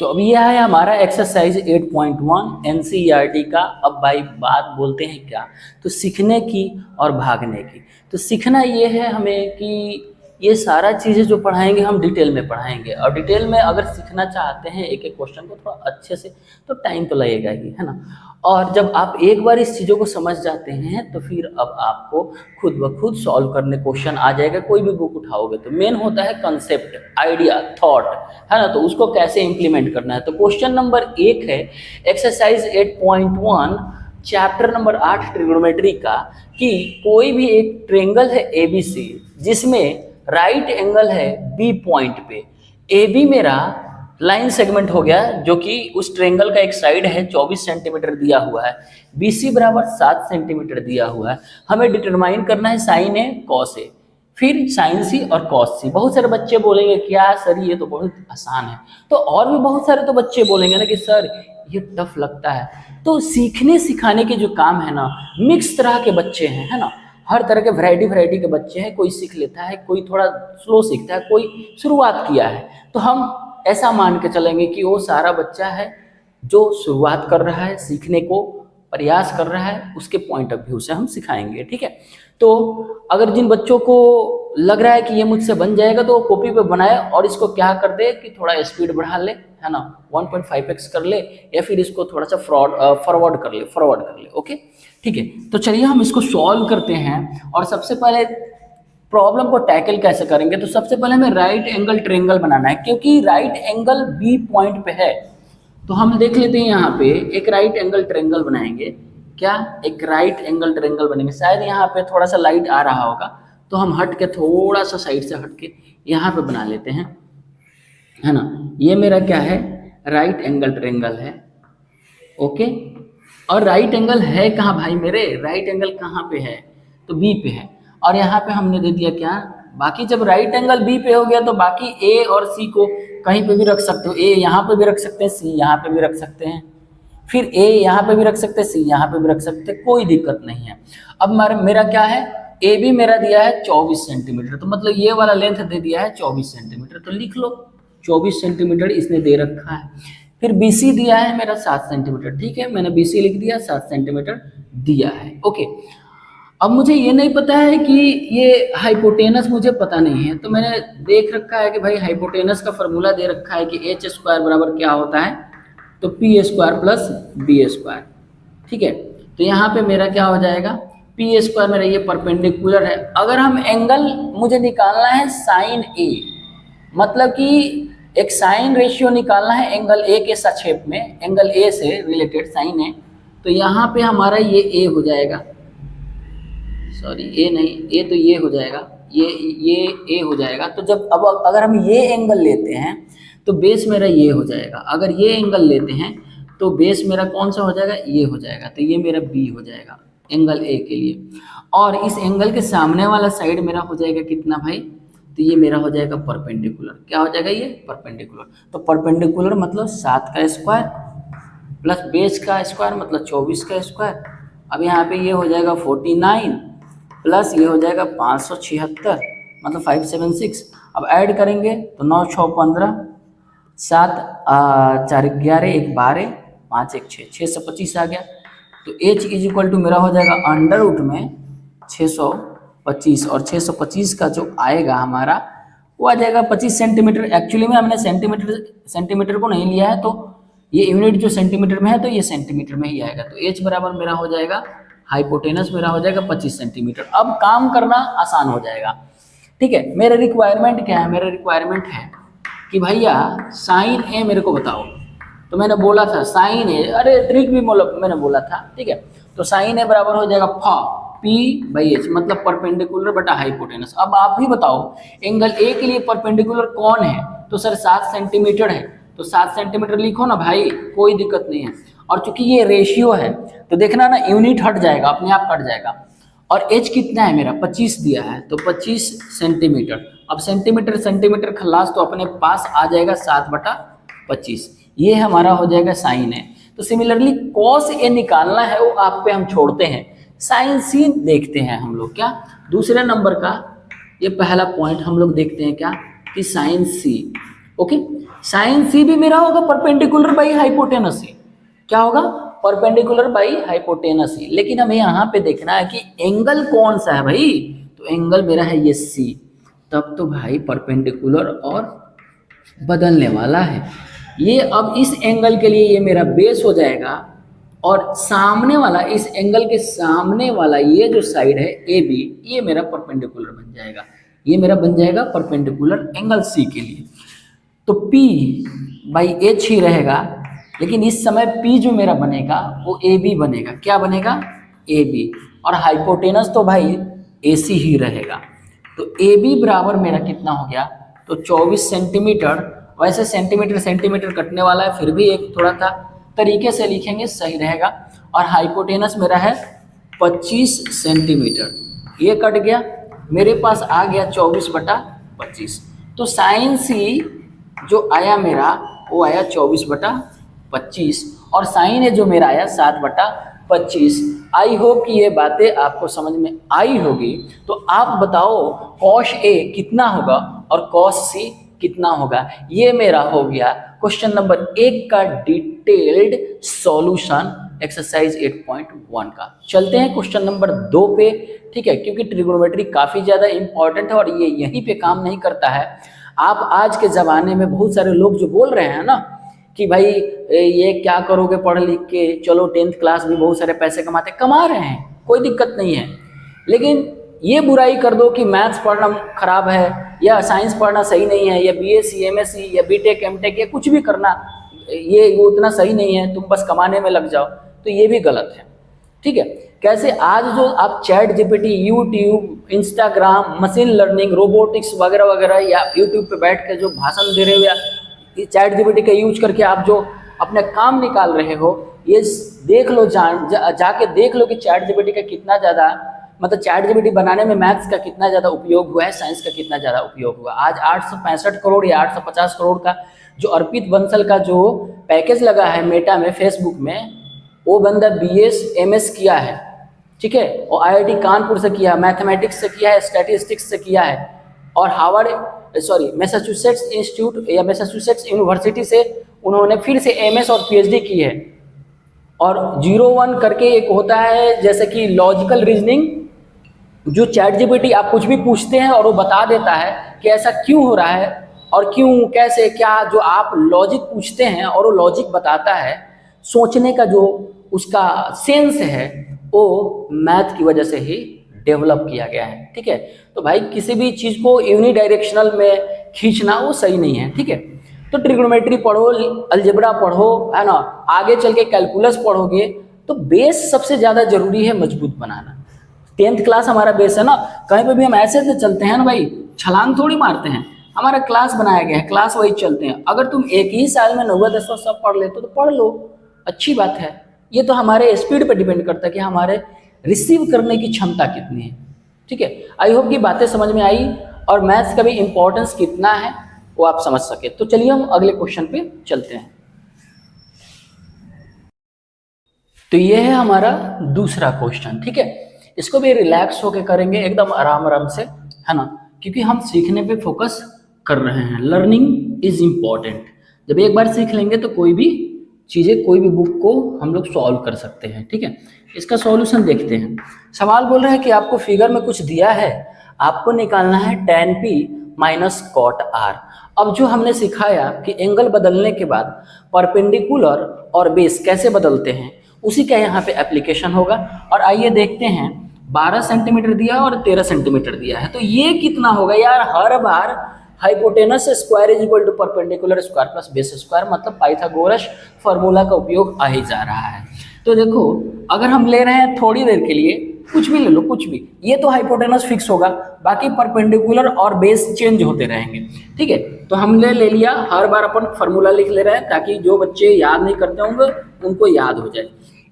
तो अब ये है हमारा एक्सरसाइज 8.1 एनसीईआरटी का। अब भाई बात बोलते हैं क्या, तो सीखने की और भागने की। तो सीखना ये है हमें कि ये सारा चीज़ें जो पढ़ाएंगे हम डिटेल में पढ़ाएंगे, और डिटेल में अगर सीखना चाहते हैं एक एक क्वेश्चन को थोड़ा अच्छे से, तो टाइम तो लगेगा ही, है ना। और जब आप एक बार इस चीज़ों को समझ जाते हैं तो फिर अब आपको खुद ब खुद सॉल्व करने क्वेश्चन आ जाएगा। कोई भी बुक उठाओगे तो मेन होता है कंसेप्ट, आइडिया, थॉट, है ना। तो उसको कैसे इम्प्लीमेंट करना है। तो क्वेश्चन नंबर 1 है एक्सरसाइज 8.1 चैप्टर नंबर 8 ट्रिग्नोमेट्री का, कि कोई भी एक ट्रेंगल है ABC जिसमें राइट एंगल है B पॉइंट पे। AB मेरा लाइन सेगमेंट हो गया जो कि उस ट्रेंगल का एक साइड है 24 सेंटीमीटर दिया हुआ है, BC बराबर 7 सेंटीमीटर दिया हुआ है। हमें डिटरमाइन करना है साइन A कॉस A, फिर साइन C और कॉस C। बहुत सारे बच्चे बोलेंगे क्या सर ये तो बहुत आसान है, तो और भी बहुत सारे तो बच्चे बोलेंगे ना कि सर ये टफ लगता है। तो सीखने सिखाने के जो काम है ना, मिक्स तरह के बच्चे हैं, है ना। हर तरह के वैरायटी के बच्चे हैं, कोई सीख लेता है, कोई थोड़ा स्लो सीखता है, कोई शुरुआत किया है। तो हम ऐसा मान के चलेंगे कि वो सारा बच्चा है जो शुरुआत कर रहा है, सीखने को प्रयास कर रहा है, उसके पॉइंट ऑफ व्यू से हम सिखाएंगे, ठीक है। तो अगर जिन बच्चों को लग रहा है कि ये मुझसे बन जाएगा तो वो कॉपी पे बनाए और इसको क्या कर दे कि थोड़ा स्पीड बढ़ा ले, है ना, 1.5x कर ले, या फिर इसको थोड़ा सा फॉरवर्ड कर ले, ओके, ठीक है। तो चलिए हम इसको सॉल्व करते हैं। और सबसे पहले प्रॉब्लम को टैकल कैसे करेंगे, तो सबसे पहले हमें राइट एंगल ट्रायंगल बनाना है, क्योंकि राइट एंगल B पॉइंट पे है। तो हम देख लेते हैं यहाँ पे एक राइट एंगल ट्रायंगल बनाएंगे। क्या एक राइट एंगल ट्रायंगल बनेंगे। शायद यहाँ पे थोड़ा सा लाइट आ रहा होगा, तो हम हट के थोड़ा सा साइड से हट के यहाँ पे बना लेते हैं, है ना। ये मेरा क्या है, राइट एंगल ट्रायंगल है, ओके। और राइट एंगल है कहाँ भाई मेरे, राइट एंगल कहाँ पे है, तो B पे है। और यहाँ पे हमने दे दिया क्या, बाकी जब राइट एंगल B पे हो गया तो बाकी A और C को कहीं पे भी रख सकते हो। A यहाँ पे भी रख सकते हैं, C यहाँ पे भी रख सकते हैं, फिर A यहाँ पे भी रख सकते हैं, C यहाँ पे भी रख सकते हैं, कोई दिक्कत नहीं है। अब मेरा क्या है, AB मेरा दिया है 24 सेंटीमीटर, तो मतलब ये वाला लेंथ दे दिया है 24 सेंटीमीटर, तो लिख लो 24 सेंटीमीटर इसने दे रखा है। फिर BC दिया है मेरा 7 सेंटीमीटर, ठीक है, मैंने BC लिख दिया, 7 सेंटीमीटर दिया है, ओके। अब मुझे ये नहीं पता है कि ये हाइपोटेनस मुझे पता नहीं है, तो मैंने देख रखा है कि भाई हाइपोटेनस का फॉर्मूला दे रखा है कि h स्क्वायर बराबर क्या होता है, तो P square plus B square, ठीक है। तो यहाँ पे मेरा क्या हो जाएगा, P स्क्वायर मेरा ये परपेंडिकुलर है। अगर हम एंगल मुझे निकालना है साइन A, मतलब कि एक साइन रेशियो निकालना है एंगल A के संक्षेप में, एंगल A से रिलेटेड साइन A, तो यहाँ पे हमारा ये A हो जाएगा, सॉरी A नहीं, A तो ये हो जाएगा, ये A हो जाएगा। तो जब अब अगर हम ये एंगल लेते हैं तो बेस मेरा ये हो जाएगा, अगर ये एंगल लेते हैं तो बेस मेरा कौन सा हो जाएगा, ये हो जाएगा, तो ये मेरा B हो जाएगा एंगल A के लिए। और इस एंगल के सामने वाला साइड मेरा हो जाएगा कितना भाई, तो ये मेरा हो जाएगा परपेंडिकुलर। क्या हो जाएगा ये, परपेंडिकुलर। तो परपेंडिकुलर मतलब 7 का स्क्वायर प्लस बेस का स्क्वायर मतलब 24 का स्क्वायर। अब यहाँ पे ये हो जाएगा 49 प्लस ये हो जाएगा 576 मतलब 576। अब ऐड करेंगे तो 9 6 15, 7 4 11 1 12, 5 1 6, 625 आ गया। तो H इज इक्वल टू मेरा हो जाएगा अंडर रूट में 625, और 625 का जो आएगा हमारा वो आ जाएगा 25 सेंटीमीटर। एक्चुअली में हमने सेंटीमीटर को नहीं लिया है, तो ये यूनिट जो सेंटीमीटर में है तो ये सेंटीमीटर में ही आएगा। तो H बराबर मेरा हो जाएगा, हाइपोटेनस मेरा हो जाएगा 25 सेंटीमीटर। अब काम करना आसान हो जाएगा, ठीक है। मेरा रिक्वायरमेंट क्या है, मेरा रिक्वायरमेंट है कि भैया साइन A मेरे को बताओ। तो मैंने बोला था साइन A, अरे ट्रिक भी मैंने बोला था, ठीक है। तो साइन A बराबर हो जाएगा P/H मतलब परपेंडिकुलर बटा हाइपोटेनस। अब आप ही बताओ एंगल A के लिए परपेंडिकुलर कौन है, तो सर 7 सेंटीमीटर है, तो 7 सेंटीमीटर लिखो ना भाई, कोई दिक्कत नहीं है। और चूंकि ये रेशियो है तो देखना ना यूनिट हट जाएगा, अपने आप कट जाएगा। और H कितना है मेरा 25 दिया है, तो 25 सेंटीमीटर। अब सेंटीमीटर खलास तो अपने पास आ जाएगा 7/25, ये हमारा हो जाएगा साइन A। तो सिमिलरली कॉस A निकालना है वो आप पे हम छोड़ते हैं, साइन C देखते हैं हम लोग। क्या दूसरे नंबर का ये पहला पॉइंट हम लोग देखते हैं क्या, कि साइन C, ओके। साइन सी भी मेरा होगा परपेंडिकुलर बाई हाइपोटेनस ही। क्या होगा? परपेंडिकुलर बाई हाइपोटेनस ही। लेकिन हमें यहाँ पे देखना है कि एंगल कौन सा है भाई, तो एंगल मेरा है ये सी, तब तो भाई परपेंडिकुलर और बदलने वाला है। ये अब इस एंगल के लिए ये मेरा बेस हो जाएगा, और सामने वाला, इस एंगल के सामने वाला ये जो साइड है ए बी, ये मेरा परपेंडिकुलर बन जाएगा, ये मेरा बन जाएगा परपेंडिकुलर एंगल सी के लिए। तो P बाई एच ही रहेगा, लेकिन इस समय P जो मेरा बनेगा वो ए बी बनेगा। क्या बनेगा? A B. और हाइपोटेनस तो भाई ए सी ही रहेगा। तो ए बी बराबर मेरा कितना हो गया? तो 24 सेंटीमीटर। वैसे सेंटीमीटर सेंटीमीटर कटने वाला है, फिर भी एक थोड़ा सा तरीके से लिखेंगे सही रहेगा। और हाइपोटेनस मेरा है 25 सेंटीमीटर। ये कट गया, मेरे पास आ गया 24/25। तो साइन सी जो आया मेरा वो आया 24/25, और साइन ए जो मेरा आया 7/25। आई होप कि ये बातें आपको समझ में आई होगी। तो आप बताओ कॉस ए कितना होगा और कॉस सी कितना होगा? ये मेरा हो गया क्वेश्चन नंबर 1 का डिटेल्ड सॉल्यूशन एक्सरसाइज 8.1 का। चलते हैं क्वेश्चन नंबर 2 पे, ठीक है, क्योंकि ट्रिग्नोमेट्री काफ़ी ज़्यादा इंपॉर्टेंट है और ये यहीं पे काम नहीं करता है। आप आज के ज़माने में बहुत सारे लोग जो बोल रहे हैं ना कि भाई ये क्या करोगे पढ़ लिख के, चलो 10th क्लास भी बहुत सारे पैसे कमा रहे हैं, कोई दिक्कत नहीं है। लेकिन ये बुराई कर दो कि मैथ्स पढ़ना खराब है या साइंस पढ़ना सही नहीं है या बीएससी एमएससी या बीटेक एमटेक या कुछ भी करना ये उतना सही नहीं है, तुम बस कमाने में लग जाओ, तो ये भी गलत है। ठीक है, कैसे आज जो आप chat GPT, YouTube, Instagram, machine learning, robotics वगैरह वगैरह, या यूट्यूब पे बैठ के जो भाषण दे रहे हो या चैट जीपीटी का यूज करके आप जो अपने काम निकाल रहे हो, ये देख लो, जाके देख लो कि चैट जीपीटी का कितना ज़्यादा, मतलब चैट जीपीटी बनाने में मैथ्स का कितना ज़्यादा उपयोग हुआ है, साइंस का कितना ज़्यादा उपयोग हुआ। आज 865 करोड़ या 850 करोड़ का जो अर्पित बंसल का जो पैकेज लगा है मेटा में, फेसबुक में, वो बंदा BS MS किया है, ठीक है, और IIT कानपुर से किया, मैथमेटिक्स से किया है, स्टैटिस्टिक्स से किया है, और मैसाचुसेट्स इंस्टीट्यूट या मैसाचुसेट्स यूनिवर्सिटी से उन्होंने फिर से MS और PhD की है। और 01 करके एक होता है जैसे कि लॉजिकल रीजनिंग, जो चैट जीपीटी आप कुछ भी पूछते हैं और वो बता देता है कि ऐसा क्यों हो रहा है और क्यों, कैसे, क्या, जो आप लॉजिक पूछते हैं और वो लॉजिक बताता है। सोचने का जो उसका सेंस है वो मैथ की वजह से ही डेवलप किया गया है। ठीक है, तो भाई किसी भी चीज़ को यूनिडायरेक्शनल में खींचना वो सही नहीं है। ठीक है, तो ट्रिग्नोमेट्री पढ़ो, अलजेब्रा पढ़ो, है ना, आगे चल के कैलकुलस पढ़ोगे, तो बेस सबसे ज़्यादा जरूरी है मजबूत बनाना। 10th क्लास हमारा बेस है ना, कहीं पे भी हम ऐसे से चलते हैं ना भाई, छलांग थोड़ी मारते हैं, हमारा क्लास बनाया गया है, क्लास वही चलते हैं। अगर तुम एक ही साल में 90-10 सब पढ़ लेते तो पढ़ लो, अच्छी बात है। ये तो हमारे स्पीड पे डिपेंड करता है कि हमारे रिसीव करने की क्षमता कितनी है। ठीक है, आई होप की बातें समझ में आई और मैथ्स का भी इम्पोर्टेंस कितना है वो आप समझ सके। तो चलिए हम अगले क्वेश्चन पे चलते हैं। तो ये है हमारा दूसरा क्वेश्चन। ठीक है, इसको भी रिलैक्स होके करेंगे, एकदम आराम आराम से, है ना, क्योंकि हम सीखने पे फोकस कर रहे हैं। Learning is important. जब एक बार सीख लेंगे तो कोई भी चीज़ें, कोई भी बुक को हम लोग सॉल्व कर सकते हैं। ठीक है, इसका सॉल्यूशन देखते हैं। सवाल बोल रहा है कि आपको फिगर में कुछ दिया है, आपको निकालना है tan P minus cot R। अब जो हमने सिखाया कि एंगल बदलने के बाद परपेंडिकुलर और बेस कैसे बदलते हैं, उसी का यहाँ पे एप्लीकेशन होगा। और आइए देखते हैं, 12 सेंटीमीटर दिया और 13 सेंटीमीटर दिया है, तो ये कितना होगा यार? हर बार hypotenuse square is equal to perpendicular square plus base square, मतलब पाइथागोरस फार्मूला का उपयोग आ ही जा रहा है। तो देखो, अगर हम ले रहे हैं थोड़ी देर के लिए, कुछ भी ले लो, कुछ भी, ये तो हाइपोटेनस फिक्स होगा, बाकी परपेंडिकुलर और बेस चेंज होते रहेंगे। ठीक है, तो हमने ले लिया, हर बार अपन फार्मूला लिख ले रहे हैं ताकि जो बच्चे याद नहीं करते होंगे उनको याद हो जाए।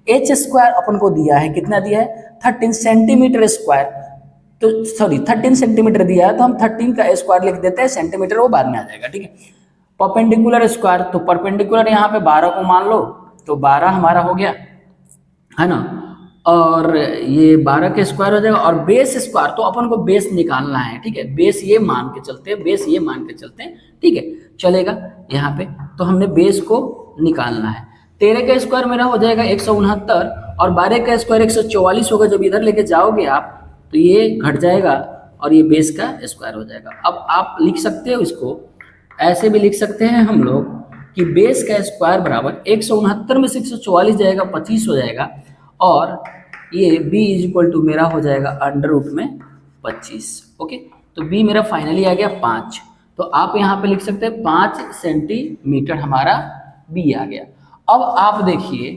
एच स्क्वायर अपन को दिया है, कितना दिया है? 13 सेंटीमीटर स्क्वायर, तो सॉरी 13 सेंटीमीटर दिया है, तो हम 13 का स्क्वायर लिख देते हैं, सेंटीमीटर वो बाद में आ जाएगा। ठीक है, परपेंडिकुलर स्क्वायर, तो परपेंडिकुलर यहाँ पे 12 को मान लो, तो 12 हमारा हो गया, है ना, और ये 12 के स्क्वायर हो जाएगा। और बेस स्क्वायर, तो अपन को बेस निकालना है। ठीक है, बेस ये मान के चलते हैं, बेस ये मान के चलते हैं ठीक है, चलेगा यहाँ पे। तो हमने बेस को निकालना है। 13 का स्क्वायर मेरा हो जाएगा 169 और 12 का स्क्वायर 144 होगा। जब इधर लेके जाओगे आप तो ये घट जाएगा और ये बेस का स्क्वायर हो जाएगा। अब आप लिख सकते हो इसको, ऐसे भी लिख सकते हैं हम लोग कि बेस का स्क्वायर बराबर 169 में से 144 जाएगा 25 हो जाएगा और ये b इज इक्वल टू मेरा हो जाएगा अंडर रूट में 25। ओके, तो b मेरा फाइनली आ गया 5। तो आप यहाँ पे लिख सकते हैं 5 सेंटीमीटर हमारा b आ गया। अब आप देखिए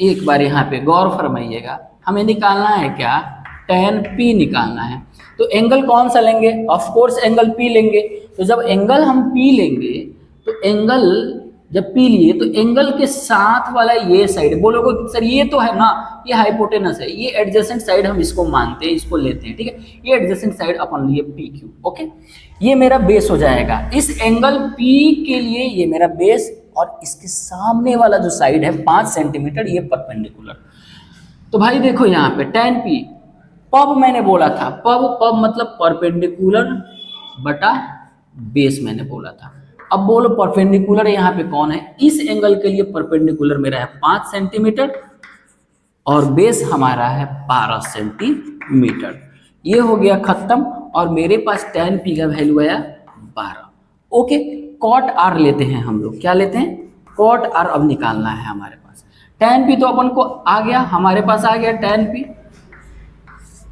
एक बार यहाँ पे गौर फरमाइएगा, हमें निकालना है क्या, tan p निकालना है। तो एंगल कौन सा लेंगे, ऑफ कोर्स एंगल p लेंगे। तो जब एंगल हम p लेंगे तो एंगल जब p लिए तो एंगल के साथ वाला ये साइड, बोलोगे सर ये तो है ना, ये हाइपोटेनस है, ये एडजेसेंट साइड हम इसको मानते हैं, इसको लेते हैं, ठीक है, ये एडजेसेंट साइड अपन लिए PQ। ओके, ये मेरा बेस हो जाएगा। इस एंगल P के लिए ये मेरा बेस और इसके सामने वाला जो साइड है 5 सेंटीमीटर ये परपेंडिकुलर। तो भाई देखो यहाँ पे tan P, पब मैंने बोला था, पब मतलब परपेंडिकुलर बटा बेस मैंने बोला था। अब बोलो परपेंडिकुलर यहाँ पे कौन है, इस एंगल के लिए परपेंडिकुलर मेरा है 5 सेंटीमीटर और बेस हमारा है 12 सेंटीमीटर। ये हो गया खत्म और मेरे पास tan P का वैल्यू आया 12। ओके, cot R लेते हैं हम लोग, क्या लेते हैं, cot R अब निकालना है हमारे पास। tan P तो अपन को आ गया, हमारे पास आ गया tan P।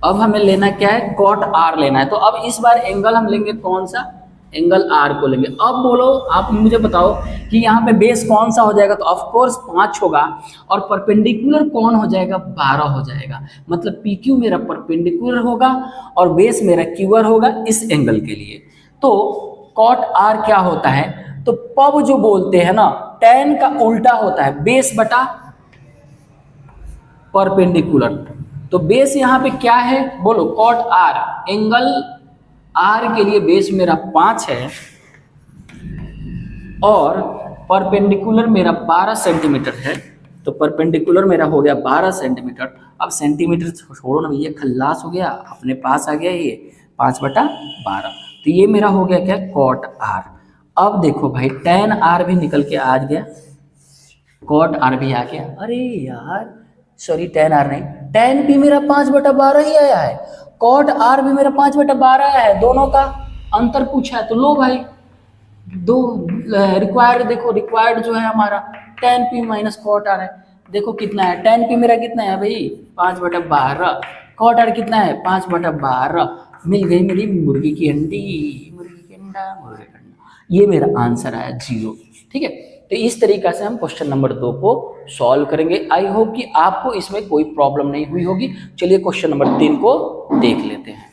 अब हमें लेना क्या है, cot R लेना है। तो अब इस बार एंगल हम लेंगे कौन सा, एंगल R को लेंगे। अब बोलो आप मुझे बताओ कि यहाँ पे बेस कौन सा हो जाएगा, तो ऑफ कोर्स 5 होगा और परपेंडिकुलर कौन हो जाएगा, 12 हो जाएगा। मतलब PQ मेरा परपेंडिकुलर होगा और बेस मेरा QR होगा इस एंगल के लिए। तो cot R क्या होता है, तो पब जो बोलते हैं ना, tan का उल्टा होता है बेस बटा परपेंडिकुलर। तो बेस यहाँ पे क्या है, बोलो cot R, एंगल R के लिए बेस मेरा 5 है और परपेंडिकुलर मेरा 12 सेंटीमीटर है। तो परपेंडिकुलर मेरा हो गया 12 सेंटीमीटर। अब सेंटीमीटर छोड़ो ना, ये खल्लास हो गया, अपने पास आ गया ये 5/12। तो ये मेरा हो गया क्या, cot R। अब देखो भाई tan R भी निकल के आ गया, cot R भी आ गया। अरे यार सॉरी, tan R नहीं, tan P मेरा 5/12 ही आया है, cot R भी मेरा 5/12 आया है, दोनों का अंतर पूछा है। तो लो भाई दो रिक्वायर्ड, देखो रिक्वायर्ड जो है हमारा tan P minus cot R है। देखो कितना है, tan P मेरा कितना है भाई 5/12, cot R कितना है 5/12। मिल गई मेरी मुर्गी की अंडी, मुर्गी की अंडा, मुर्गी का अंडा। ये मेरा आंसर आया 0। ठीक है, तो इस तरीका से हम क्वेश्चन नंबर 2 को सॉल्व करेंगे। आई होप कि आपको इसमें कोई प्रॉब्लम नहीं हुई होगी। चलिए क्वेश्चन नंबर 3 को देख लेते हैं।